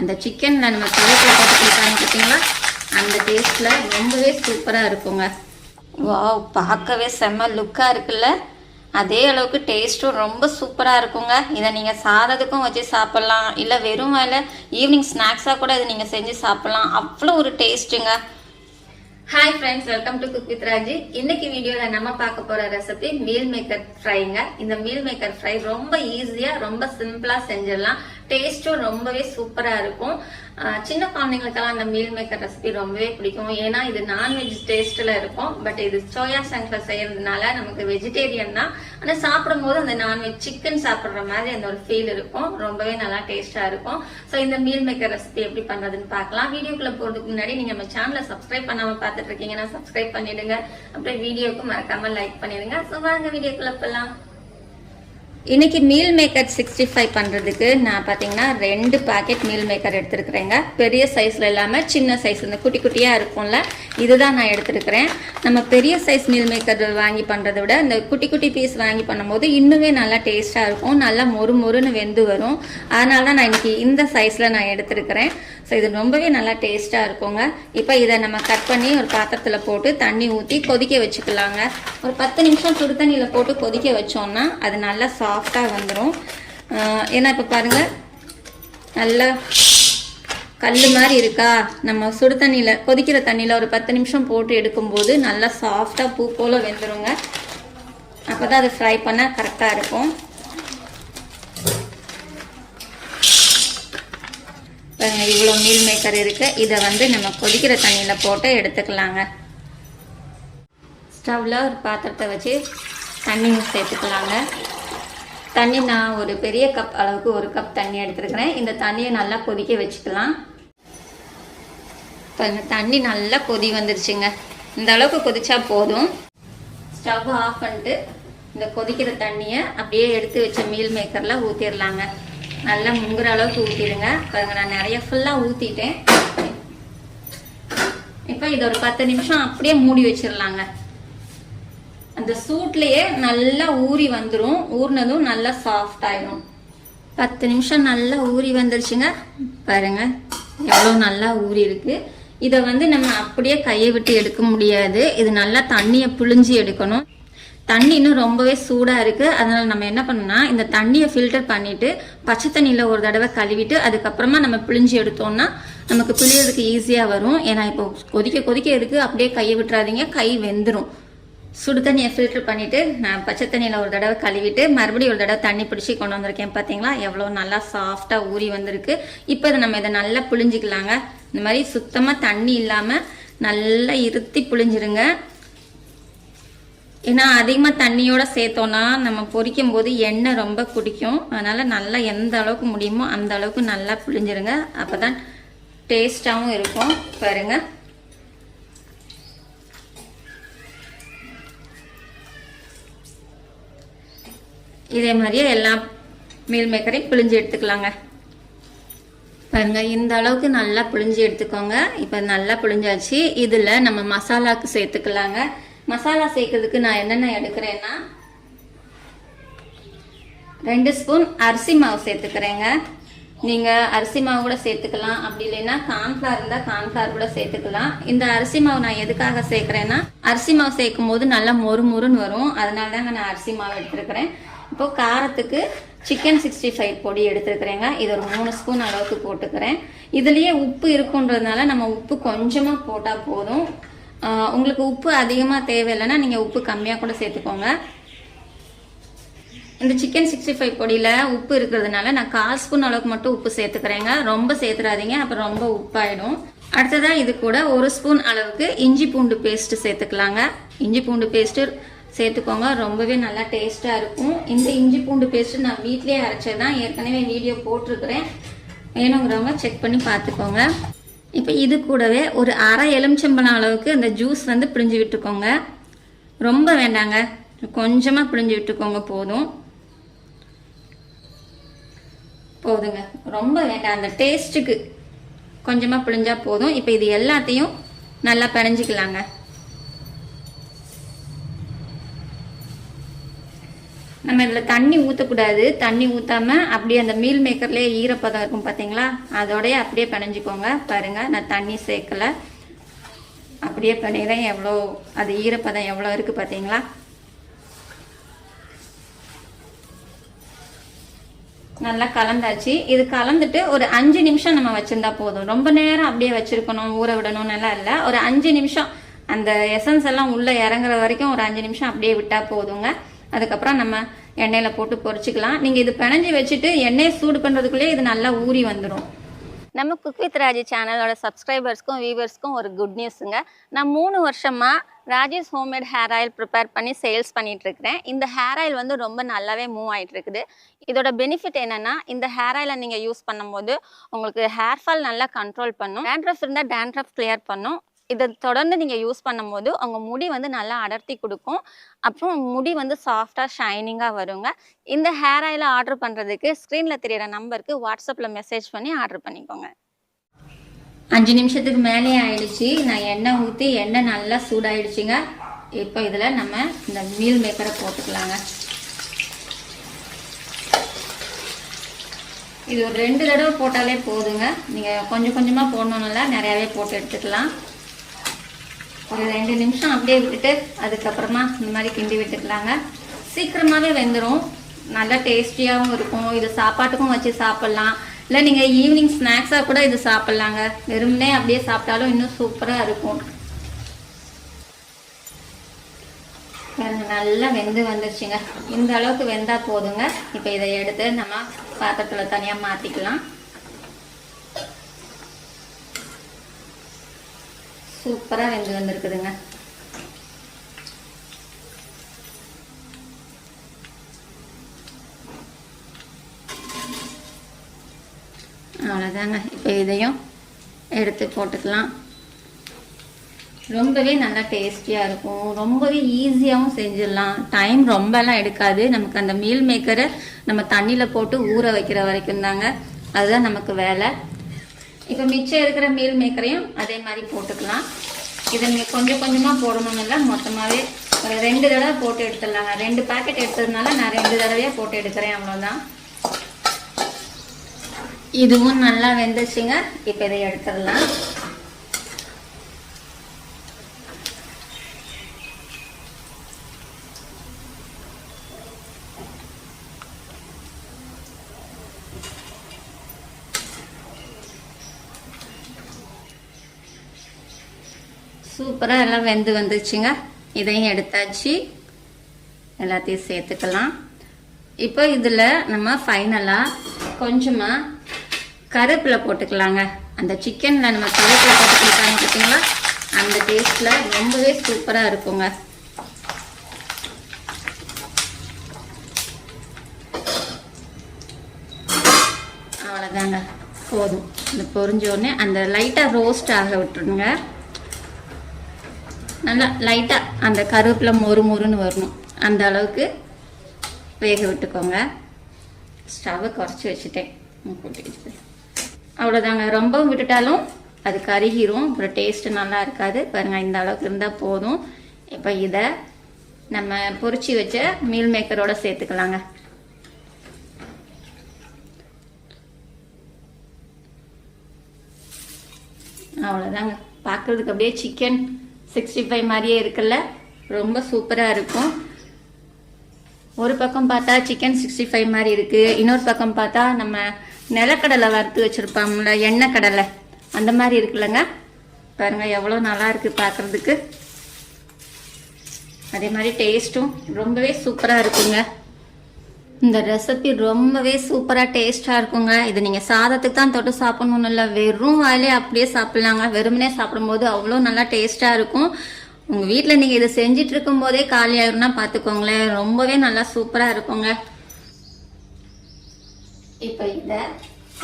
அந்த சிக்கனில் நம்ம கருவேப்பிலை போட்டு கொடுத்தாங்க பார்த்தீங்களா, அந்த டேஸ்ட்டில் ரொம்பவே சூப்பராக இருக்குங்க. வாவ், பார்க்கவே செம்ம லுக்காக இருக்குல்ல. அதே அளவுக்கு டேஸ்ட்டும் ரொம்ப சூப்பராக இருக்குங்க. இதை நீங்கள் சாதத்துக்கும் வச்சு சாப்பிட்லாம், இல்லை வெறும் வேலை ஈவினிங் ஸ்நாக்ஸாக கூட இதை நீங்கள் செஞ்சு சாப்பிட்லாம். அவ்வளோ ஒரு டேஸ்ட்டுங்க. Hi friends, welcome to cook with Raji. இன்னைக்கு வீடியோவில் நம்ம பார்க்க போகிற ரெசிபி மீல் மேக்கர் ஃப்ரைங்க. இந்த மீல் மேக்கர் ஃப்ரை ரொம்ப ஈஸியாக ரொம்ப சிம்பிளாக செஞ்சிடலாம். டேஸ்ட்டும் ரொம்பவே சூப்பராக இருக்கும். சின்ன குழந்தைங்களுக்கெல்லாம் அந்த மீல் மேக்கர் ரெசிபி ரொம்பவே பிடிக்கும். ஏன்னா இது நான்வெஜ் டேஸ்ட்டில் இருக்கும். பட் இது சோயா சங்க்ல செய்யறதுனால நமக்கு வெஜிடேரியன் தான், ஆனால் சாப்பிடும் போது அந்த நான்வெஜ் சிக்கன் சாப்பிட்ற மாதிரி அந்த ஒரு ஃபீல் இருக்கும். ரொம்பவே நல்லா டேஸ்டா இருக்கும். ஸோ இந்த மீல் மேக்கர் ரெசிபி எப்படி பண்றதுன்னு பார்க்கலாம். வீடியோக்குள்ள போறதுக்கு முன்னாடி நீங்க நம்ம சேனலை சப்ஸ்கிரைப் பண்ணாம பார்த்துட்டு இருக்கீங்கன்னா சப்ஸ்கிரைப் பண்ணிடுங்க. அப்படியே வீடியோக்கு மறக்காம லைக் பண்ணிடுங்க. ஸோ வாங்க வீடியோக்குள்ள போகலாம். இன்னைக்கு மீல் மேக்கர் 65 பண்றதுக்கு நான் பாத்தீங்கன்னா 2 பாக்கெட் மீல் மேக்கர் எடுத்துருக்கிறேங்க. பெரிய சைஸ்ல இல்லாம சின்ன சைஸ், இந்த குட்டி குட்டியா இருக்கும்ல, இதுதான் நான் எடுத்துருக்கிறேன். நம்ம பெரிய சைஸ் மீல் மேக்கர் வாங்கி பண்றதை விட இந்த குட்டி குட்டி பீஸ் வாங்கி பண்ணும்போது இன்னுமே நல்லா டேஸ்டா இருக்கும், நல்லா மொறு மொறுன்னு வெந்து வரும். அதனால தான் நான் இன்னைக்கு இந்த சைஸ்ல நான் எடுத்துருக்கிறேன். ஸோ இது ரொம்பவே நல்லா டேஸ்டா இருக்குங்க. இப்போ இதை நம்ம கட் பண்ணி ஒரு பாத்திரத்துல போட்டு தண்ணி ஊற்றி கொதிக்க வச்சுக்கலாங்க. ஒரு 10 நிமிஷம் சுடு தண்ணியில் போட்டு கொதிக்க வச்சோம்னா அது நல்லா சாஃப்டாக வந்துடும். ஏன்னா இப்போ பாருங்கள், நல்லா கல் மாதிரி இருக்கா. நம்ம சுடு தண்ணியில் கொதிக்கிற தண்ணியில் ஒரு 10 நிமிஷம் போட்டு எடுக்கும்போது நல்லா சாஃப்டாக பூ போல் வெந்துடுங்க. அப்போ தான் அதை ஃப்ரை பண்ண கரெக்டாக இருக்கும். இவ்வளோ மீல் மேக்கர் இருக்கு. இதை வந்து நம்ம கொதிக்கிற தண்ணியில் போட்டு எடுத்துக்கலாங்க. ஸ்டவ்வில் ஒரு பாத்திரத்தை வச்சு தண்ணி சேர்த்துக்கலாங்க. தண்ணி நான் ஒரு பெரிய கப் அளவுக்கு 1 கப் தண்ணி எடுத்துருக்கிறேன். இந்த தண்ணியை நல்லா கொதிக்க வச்சுக்கலாம். தண்ணி நல்லா கொதி வந்துருச்சுங்க. இந்த அளவுக்கு கொதிச்சா போதும். ஸ்டவ் ஆஃப் பண்ணிட்டு இந்த கொதிக்கிற தண்ணியை அப்படியே எடுத்து வச்ச மீல் மேக்கரில் ஊற்றிடலாங்க. நல்லா முங்குற அளவுக்கு ஊற்றிடுங்க. பாருங்க, நான் நிறைய ஃபுல்லாக ஊற்றிட்டேன். இப்போ இதை ஒரு 10 நிமிஷம் அப்படியே மூடி வச்சிடலாங்க. அந்த சூட்லேயே நல்லா ஊறி வந்துடும். ஊறினதும் நல்லா சாஃப்ட் ஆயிடும். 10 நிமிஷம் நல்லா ஊறி வந்துருச்சுங்க. பாருங்க எவ்வளோ நல்லா ஊறி இருக்கு. இதை வந்து நம்ம அப்படியே கையை விட்டு எடுக்க முடியாது. இது நல்லா தண்ணியை புழிஞ்சு எடுக்கணும். தண்ணி இன்னும் ரொம்பவே சூடாக இருக்குது. அதனால் நம்ம என்ன பண்ணோம்னா, இந்த தண்ணியை ஃபில்டர் பண்ணிவிட்டு பச்சை தண்ணியில் ஒரு தடவை கழுவிட்டு அதுக்கப்புறமா நம்ம பிழிஞ்சு எடுத்தோம்னா நமக்கு பிழியறதுக்கு ஈஸியாக வரும். ஏன்னா இப்போ கொதிக்க கொதிக்க இருக்குது, அப்படியே கையை விட்டுறாதீங்க, கை வெந்துடும். சுடு தண்ணியை ஃபில்டர் பண்ணிவிட்டு நான் பச்சை தண்ணியில் ஒரு தடவை கழுவிட்டு மறுபடியும் ஒரு தடவை தண்ணி பிடிச்சி கொண்டு வந்திருக்கேன். பார்த்தீங்களா எவ்வளோ நல்லா சாஃப்டாக ஊறி வந்திருக்கு. இப்போ நம்ம இதை நல்லா புழிஞ்சிக்கலாங்க. இந்த மாதிரி சுத்தமாக தண்ணி இல்லாமல் நல்லா இருத்தி புழிஞ்சிருங்க. ஏன்னா அதிகமாக தண்ணியோட சேர்த்தோன்னா நம்ம பொரிக்கும் போது எண்ணெய் ரொம்ப குடிக்கும். அதனால் நல்லா எந்த அளவுக்கு முடியுமோ அந்த அளவுக்கு நல்லா புழிஞ்சிருங்க. அப்போ தான் டேஸ்டாகவும் இருக்கும். பாருங்க, இதே மாதிரியே எல்லா மீல் மேக்கரையும் பிழிஞ்சு எடுத்துக்கலாங்க. பாருங்க, இந்த அளவுக்கு நல்லா பிழிஞ்சு எடுத்துக்கோங்க. இப்போ நல்லா பிழிஞ்சாச்சு. இதில் நம்ம மசாலாவுக்கு சேர்த்துக்கலாங்க. மசாலா சேர்க்கறதுக்கு நான் என்னென்ன எடுக்கிறேன்னா 2 ஸ்பூன் அரிசி மாவு சேர்த்துக்கிறேங்க. நீங்கள் அரிசி மாவு கூட சேர்த்துக்கலாம். அப்படி இல்லைன்னா கார்ன்ஃப்ளவர் இருந்தால் கார்ன்ஃப்ளவர் கூட சேர்த்துக்கலாம். இந்த அரிசி மாவு நான் எதுக்காக சேர்க்குறேன்னா, அரிசி மாவு சேர்க்கும் போது நல்லா மொறு மொறுன்னு வரும். அதனால தாங்க நான் அரிசி மாவு எடுத்துருக்கிறேன். இப்போ காரத்துக்கு சிக்கன் 65 பொடி எடுத்துருக்கிறேங்க. இது ஒரு 3 ஸ்பூன் அளவுக்கு போட்டுக்கிறேன். இதுலேயே உப்பு இருக்குன்றதுனால நம்ம உப்பு கொஞ்சமாக போட்டால் போதும். உங்களுக்கு உப்பு அதிகமாக தேவையில்லைன்னா நீங்கள் உப்பு கம்மியாக கூட சேர்த்துக்கோங்க. இந்த சிக்கன் 65 பொடியில் உப்பு இருக்கிறதுனால நான் 1/4 ஸ்பூன் அளவுக்கு மட்டும் உப்பு சேர்த்துக்கிறேங்க. ரொம்ப சேர்த்துறாதீங்க, அப்புறம் ரொம்ப உப்பாயிடும். அடுத்ததாக இது கூட 1 ஸ்பூன் அளவுக்கு இஞ்சி பூண்டு பேஸ்ட் சேர்த்துக்கலாங்க. இஞ்சி பூண்டு பேஸ்ட்டு சேர்த்துக்கோங்க, ரொம்பவே நல்லா டேஸ்ட்டாக இருக்கும். இந்த இஞ்சி பூண்டு பேஸ்ட்டு நான் வீட்லேயே அரைச்சதான், ஏற்கனவே வீடியோ போட்டிருக்கிறேன். வேணுங்கிறவங்க செக் பண்ணி பார்த்துக்கோங்க. இப்போ இது கூடவே ஒரு அரை எலுமிச்சம்பழம் அளவுக்கு அந்த ஜூஸ் வந்து பிழிஞ்சு விட்டுக்கோங்க. ரொம்ப வேண்டாங்க, கொஞ்சமாக பிழிஞ்சு விட்டுக்கோங்க, போதுங்க. ரொம்ப வேண்டாம், அந்த டேஸ்ட்டுக்கு கொஞ்சமாக பிழிஞ்சா போதும். இப்போ இது எல்லாத்தையும் நல்லா பிணைஞ்சிக்கலாங்க. நம்ம இதில் தண்ணி ஊற்றக்கூடாது. தண்ணி ஊற்றாமல் அப்படியே அந்த மீல் மேக்கர்லேயே ஈரப்பதம் இருக்கும் பார்த்தீங்களா, அதோடய அப்படியே பிணைஞ்சிக்கோங்க. பாருங்கள், நான் தண்ணி சேர்க்கலை, அப்படியே பண்ணிடுறேன். எவ்வளோ அது ஈரப்பதம் எவ்வளோ இருக்குது பார்த்தீங்களா. நல்லா கலந்தாச்சு. இது கலந்துட்டு ஒரு 5 நிமிஷம் நம்ம வச்சிருந்தா போதும். ரொம்ப நேரம் அப்படியே வச்சிருக்கணும், ஊற விடணும்னு எல்லாம் இல்லை. ஒரு 5 நிமிஷம் அந்த எசன்ஸ் எல்லாம் உள்ள இறங்குற வரைக்கும் ஒரு 5 நிமிஷம் அப்படியே விட்டா போதுங்க. அதுக்கப்புறம் நம்ம எண்ணெயில போட்டு பொரிச்சுக்கலாம். நீங்க இது பிணைஞ்சு வச்சுட்டு எண்ணெயை சூடு பண்றதுக்குள்ளேயே இது நல்லா ஊறி வந்துடும். நம்ம குக் வித் ராஜி சேனலோட சப்ஸ்கிரைபர்ஸ்க்கும் வியூவர்ஸ்க்கும் ஒரு குட் நியூஸுங்க. நான் 3 வருஷமா Rajesh homemade hair oil prepare பண்ணி சேல்ஸ் பண்ணிட்டு இருக்கிறேன். இந்த ஹேர் ஆயில் வந்து ரொம்ப நல்லாவே மூவ் ஆகிட்டு இருக்குது. இதோட பெனிஃபிட் என்னன்னா, இந்த ஹேர் ஆயிலை நீங்கள் யூஸ் பண்ணும்போது உங்களுக்கு ஹேர் ஃபால் நல்லா கண்ட்ரோல் பண்ணும். டேண்ட்ரஃப் இருந்தால் டேண்ட்ரஃப் கிளியர் பண்ணும். இதை தொடர்ந்து நீங்கள் யூஸ் பண்ணும்போது உங்கள் முடி வந்து நல்லா அடர்த்தி கொடுக்கும். அப்புறம் முடி வந்து சாஃப்டாக ஷைனிங்காக வருங்க. இந்த ஹேர் ஆயிலை ஆர்டர் பண்ணுறதுக்கு ஸ்க்ரீனில் தெரியிற நம்பருக்கு வாட்ஸ்அப்பில் மெசேஜ் பண்ணி ஆர்டர் பண்ணிக்கோங்க. 5 நிமிஷத்துக்கு மேலே ஆயிடுச்சு. நான் எண்ணெய் ஊற்றி எண்ணெய் நல்லா சூடாயிடுச்சுங்க. இப்போ இதில் நம்ம இந்த மீல் மேக்கரை போட்டுக்கலாங்க. இது ஒரு 2 தடவை போட்டாலே போதுங்க. நீங்கள் கொஞ்சம் கொஞ்சமாக போடணும்ல, நிறையாவே போட்டு எடுத்துக்கலாம். ஒரு 2 நிமிஷம் அப்படியே விட்டுட்டு அதுக்கப்புறமா இந்த மாதிரி கிண்டி விட்டுக்கலாங்க. சீக்கிரமாகவே வெந்துடும், நல்லா டேஸ்டியாகவும் இருக்கும். இது சாப்பாட்டுக்கும் வச்சு சாப்பிட்லாம், இல்லை நீங்கள் ஈவினிங் ஸ்நாக்ஸாக கூட இது சாப்பிட்லாங்க. வெறுமனே அப்படியே சாப்பிட்டாலும் இன்னும் சூப்பராக இருக்கும். நல்லா வெந்து வந்துருச்சுங்க. இந்த அளவுக்கு வெந்தால் போதுங்க. இப்போ இதை எடுத்து நம்ம பாத்திரத்தில் தனியாக மாற்றிக்கலாம். சூப்பராக வெந்து வந்துருக்குதுங்க. அவ்வளோதாங்க. இப்போ இதையும் எடுத்து போட்டுக்கலாம். ரொம்பவே நல்லா டேஸ்டியாக இருக்கும். ரொம்பவே ஈஸியாகவும் செஞ்சிடலாம். டைம் ரொம்பலாம் எடுக்காது. நமக்கு அந்த மீல் மேக்கரை நம்ம தண்ணியில் போட்டு ஊற வைக்கிற வரைக்கும் தாங்க, அதுதான் நமக்கு வேலை. இப்போ மிச்சம் இருக்கிற மீல் மேக்கரையும் அதே மாதிரி போட்டுக்கலாம். இதை நீங்கள் கொஞ்சம் கொஞ்சமாக போடணும்னு இல்லை, மொத்தமாகவே ஒரு 2 தடவை போட்டு எடுத்துடலாங்க. 2 பேக்கெட் எடுத்ததுனால நான் 2 தடவையாக போட்டு எடுக்கிறேன், அவ்வளோதான். இதுவும் நல்லா வெந்துச்சுங்க. இப்போ இதை எடுத்துடலாம். சூப்பராக எல்லாம் வெந்து வந்துச்சுங்க. இதையும் எடுத்தாச்சு. எல்லாத்தையும் சேர்த்துக்கலாம். இப்போ இதில் நம்ம ஃபைனலாக கொஞ்சமாக கருவேப்பிலை போட்டுக்கலாங்க. அந்த சிக்கனில் நம்ம கருவேப்பிலை போட்டுக்கிட்டாங்க பார்த்தீங்களா, அந்த டேஸ்ட்டில் ரொம்பவே சூப்பராக இருக்குங்க. அவ்வளோதாங்க, போதும். இந்த பொரிஞ்சோடனே அந்த லைட்டாக ரோஸ்ட் ஆக விட்டுருங்க. நல்லா லைட்டாக அந்த கருவேப்பிலை மொறு மொறுன்னு வரணும், அந்த அளவுக்கு வேக விட்டுக்கோங்க. ஸ்டவ்வை குறைச்சி வச்சுட்டேன். அவ்வளோதாங்க. ரொம்பவும் விட்டுட்டாலும் அது கருகிரும், அப்புறம் டேஸ்ட்டு நல்லா இருக்காது. பாருங்கள், இந்த அளவுக்கு இருந்தால் போதும். இப்போ இதை நம்ம பொரிச்சு வச்ச மீல் மேக்கரோட சேர்த்துக்கலாங்க. அவ்வளோதாங்க. பார்க்குறதுக்கு அப்படியே சிக்கன் 65 மாதிரியே இருக்குல்ல, ரொம்ப சூப்பராக இருக்கும். ஒரு பக்கம் பார்த்தா சிக்கன் 65 மாதிரி இருக்குது, இன்னொரு பக்கம் பார்த்தா நம்ம நிலக்கடலை வறுத்து வச்சுருப்பாங்கள, எண்ணெய் கடலை, அந்த மாதிரி இருக்குல்லங்க. பாருங்கள் எவ்வளோ நல்லா இருக்குது பார்க்குறதுக்கு. அதே மாதிரி டேஸ்ட்டும் ரொம்பவே சூப்பராக இருக்குங்க. இந்த ரெசிபி ரொம்பவே சூப்பராக டேஸ்ட்டாக இருக்குங்க. இது நீங்கள் சாதத்துக்கு தான் தொட்டு சாப்பிட்ணுன்னு இல்லை, வெறும் வாயிலே அப்படியே சாப்பிட்லாங்க. வெறுமனே சாப்பிடும்போது அவ்வளோ நல்லா டேஸ்ட்டாக இருக்கும். உங்கள் வீட்டில் நீங்கள் இதை செஞ்சிட்டு இருக்கும் போதே காலி ஆயிரும்னா பார்த்துக்கோங்களேன். ரொம்பவே நல்லா சூப்பராக இருக்குங்க. இப்போ இதை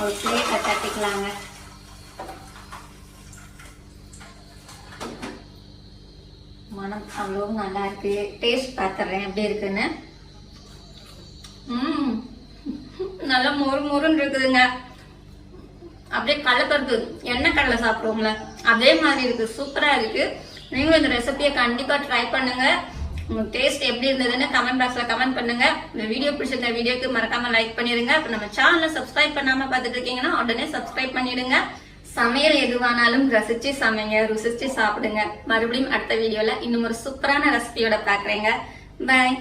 ஒரு பிளேட்டில் தட்டிக்கலாங்க. மனம் அவ்வளோ நல்லா இருக்கு. டேஸ்ட் பார்த்துறேன் எப்படி இருக்குன்னு. நல்லா மொறு மொறுன்னு இருக்குதுங்க. அப்படியே கடலைப்பருப்பு எண்ணெய் கடலை சாப்பிடுவோம்ல, அதே மாதிரி இருக்கு. சூப்பரா இருக்கு. நீங்களும் இந்த ரெசிபியை கண்டிப்பா ட்ரை பண்ணுங்க. உங்களுக்கு டேஸ்ட் எப்படி இருந்ததுன்னு கமெண்ட் பாக்ஸ்ல கமெண்ட் பண்ணுங்க. இந்த வீடியோ பிடிச்சிருந்த வீடியோக்கு மறக்காம லைக் பண்ணிருங்க. அப்ப நம்ம சேனலை சப்ஸ்கிரைப் பண்ணாம பார்த்துட்டு இருக்கீங்கன்னா உடனே சப்ஸ்கிரைப் பண்ணிடுங்க. சமையல் எதுவானாலும் ரசிச்சு சமைங்க, ருசிச்சு சாப்பிடுங்க. மறுபடியும் அடுத்த வீடியோல இன்னும் ஒரு சூப்பரான ரெசிபியோட பாக்குறேங்க. பாய்.